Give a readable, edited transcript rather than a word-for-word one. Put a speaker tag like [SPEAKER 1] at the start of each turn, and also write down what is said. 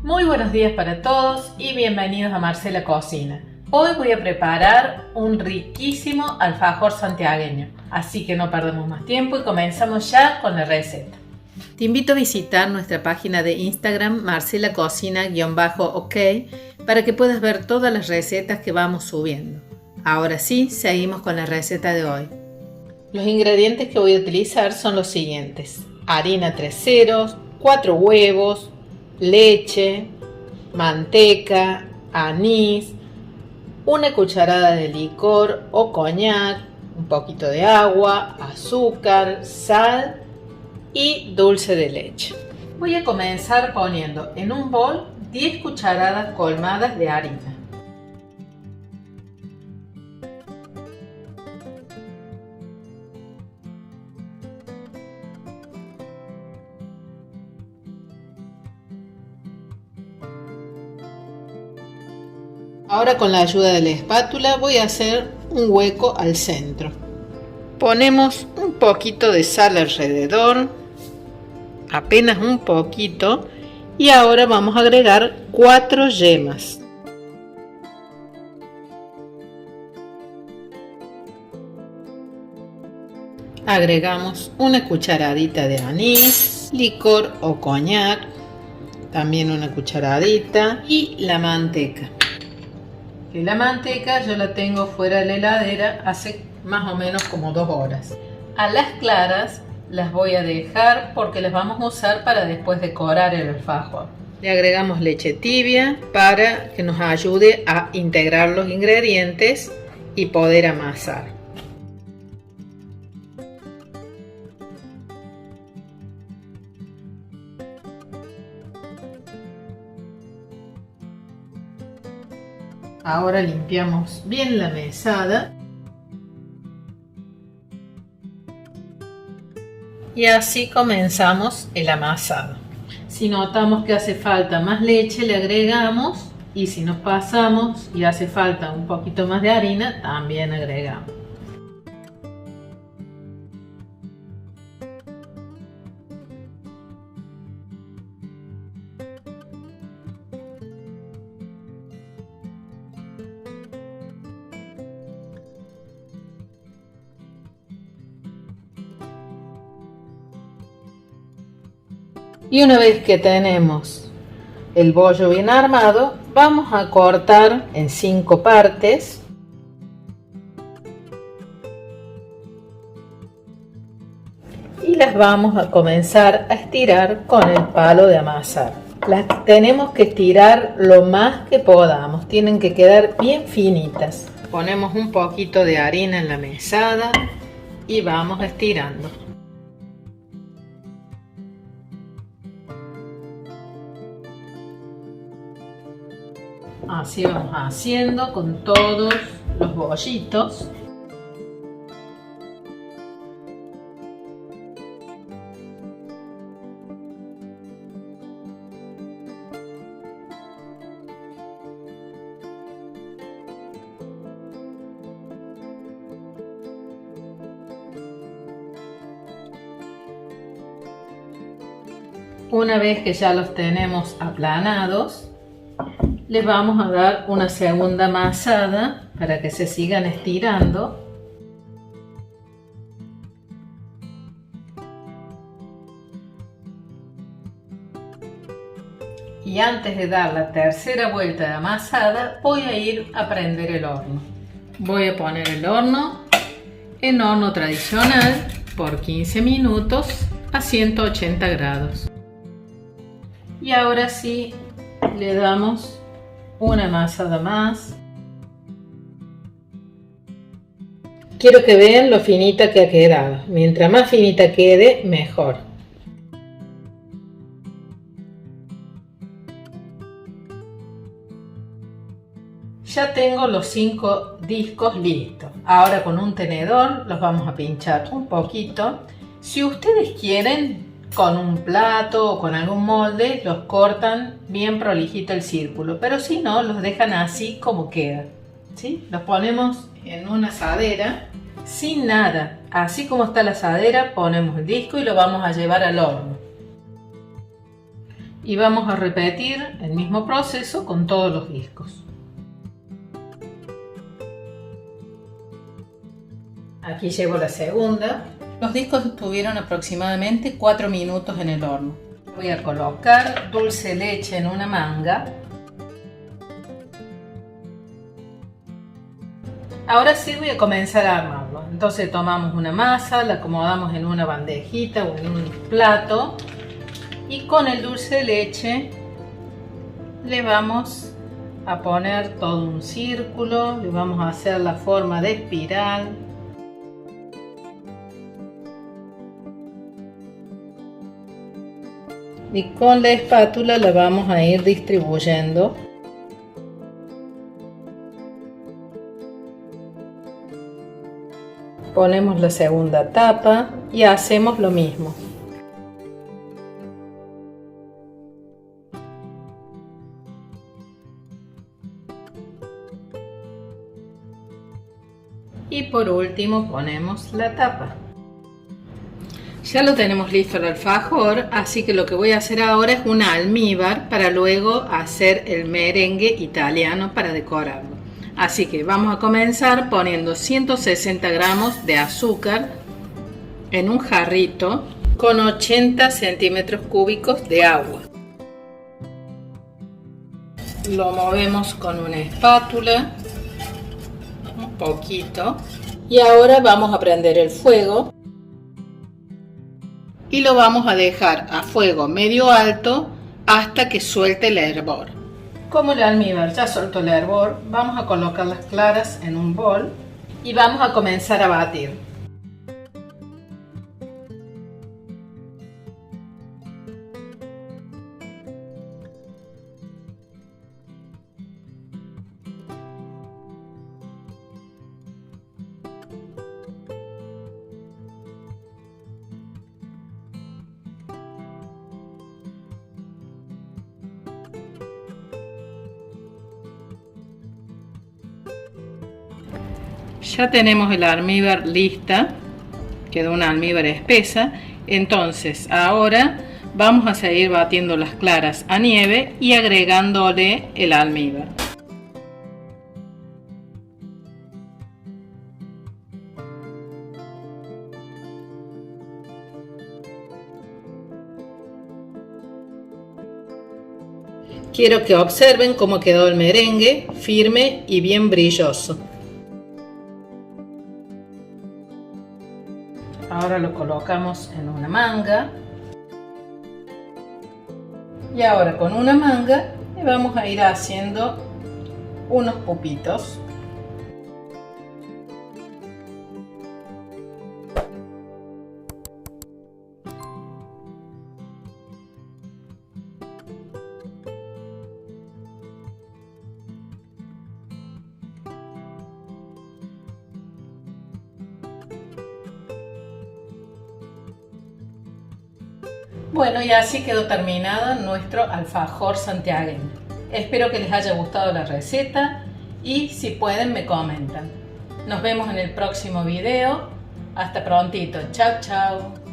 [SPEAKER 1] Muy buenos días para todos y bienvenidos a Marcela Cocina. Hoy voy a preparar un riquísimo alfajor santiagueño, así que no perdemos más tiempo y comenzamos ya con la receta. Te invito a visitar nuestra página de Instagram marcelacocina_ok para que puedas ver todas las recetas que vamos subiendo. Ahora sí, seguimos con la receta de hoy. Los ingredientes que voy a utilizar son los siguientes: harina 3 ceros, 4 huevos, leche, manteca, anís, una cucharada de licor o coñac, un poquito de agua, azúcar, sal y dulce de leche. Voy a comenzar poniendo en un bol 10 cucharadas colmadas de harina. Ahora con la ayuda de la espátula voy a hacer un hueco al centro. Ponemos un poquito de sal alrededor, apenas un poquito, y ahora vamos a agregar 4 yemas. Agregamos una cucharadita de anís, licor o coñac, también una cucharadita, y la manteca. La manteca yo la tengo fuera de la heladera hace más o menos como 2 horas. A las claras las voy a dejar porque las vamos a usar para después decorar el alfajor. Le agregamos leche tibia para que nos ayude a integrar los ingredientes y poder amasar. Ahora limpiamos bien la mesada y así comenzamos el amasado. Si notamos que hace falta más leche, le agregamos, y si nos pasamos y hace falta un poquito más de harina, también agregamos. Y una vez que tenemos el bollo bien armado, vamos a cortar en 5 partes. Y las vamos a comenzar a estirar con el palo de amasar. Las tenemos que estirar lo más que podamos, tienen que quedar bien finitas. Ponemos un poquito de harina en la mesada y vamos estirando. Así vamos haciendo con todos los bollitos. Una vez que ya los tenemos aplanados, les vamos a dar una segunda amasada para que se sigan estirando. Y antes de dar la tercera vuelta de amasada, voy a ir a prender el horno. Voy a poner el horno en horno tradicional por 15 minutos a 180 grados. Y ahora sí le damos una amasada más. Quiero que vean lo finita que ha quedado. Mientras más finita quede, mejor. Ya tengo los 5 discos listos. Ahora con un tenedor los vamos a pinchar un poquito. Si ustedes quieren, con un plato o con algún molde, los cortan bien prolijito el círculo, pero si no, los dejan así como queda, ¿sí? Los ponemos en una asadera sin nada, así como está la asadera, ponemos el disco y lo vamos a llevar al horno. Y vamos a repetir el mismo proceso con todos los discos. Aquí llevo la segunda. Los discos estuvieron aproximadamente 4 minutos en el horno. Voy a colocar dulce de leche en una manga. Ahora sí voy a comenzar a armarlo. Entonces tomamos una masa, la acomodamos en una bandejita o en un plato y con el dulce de leche le vamos a poner todo un círculo, le vamos a hacer la forma de espiral. Y con la espátula la vamos a ir distribuyendo. Ponemos la segunda tapa y hacemos lo mismo. Y por último ponemos la tapa. Ya lo tenemos listo el alfajor, así que lo que voy a hacer ahora es un almíbar para luego hacer el merengue italiano para decorarlo. Así que vamos a comenzar poniendo 160 gramos de azúcar en un jarrito con 80 centímetros cúbicos de agua. Lo movemos con una espátula, un poquito, y ahora vamos a prender el fuego. Y lo vamos a dejar a fuego medio alto hasta que suelte el hervor. Como el almíbar ya soltó el hervor, vamos a colocar las claras en un bol y vamos a comenzar a batir. Ya tenemos el almíbar lista, quedó una almíbar espesa. Entonces ahora vamos a seguir batiendo las claras a nieve y agregándole el almíbar. Quiero que observen cómo quedó el merengue, firme y bien brilloso. Ahora lo colocamos en una manga. Y ahora con una manga le vamos a ir haciendo unos pupitos. Bueno, y así quedó terminado nuestro alfajor santiagueño. Espero que les haya gustado la receta y si pueden me comentan. Nos vemos en el próximo video. Hasta prontito. Chao, chao.